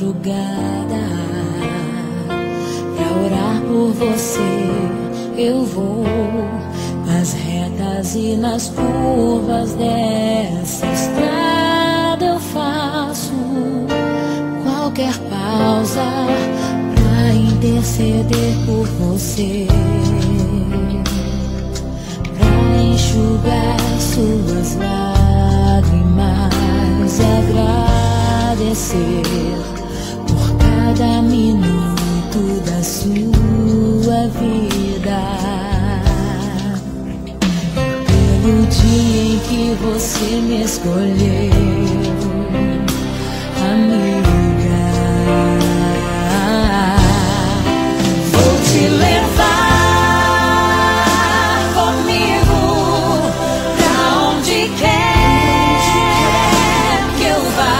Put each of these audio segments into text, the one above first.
madrugada pra orar por você. Eu vou nas retas e nas curvas dessa estrada. Eu faço qualquer pausa pra interceder por você, pra enxugar suas lágrimas e agradecer por cada minuto da sua vida, pelo dia em que você me escolheu, amiga. Vou te levar comigo pra onde quer que eu vá.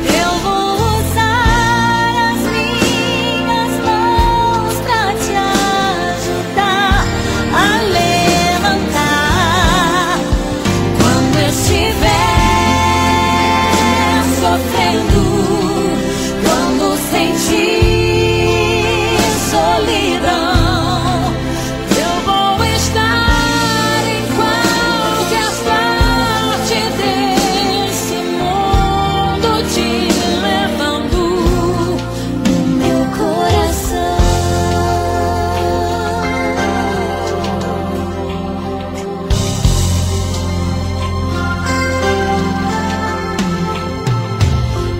Eu vou usar as minhas mãos pra te ajudar a levantar quando estiver sofrendo, quando sentir solidão. Eu vou estar em qualquer parte desse mundo, te levando no meu coração.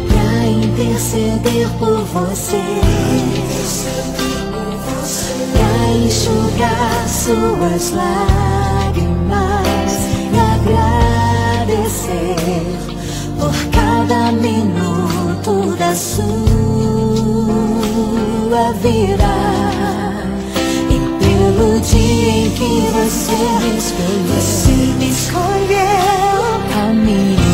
Pra interceder por você, pra enxugar suas lágrimas e agradecer por cada minuto da sua vida, e pelo dia em que você me escolheu, amiga.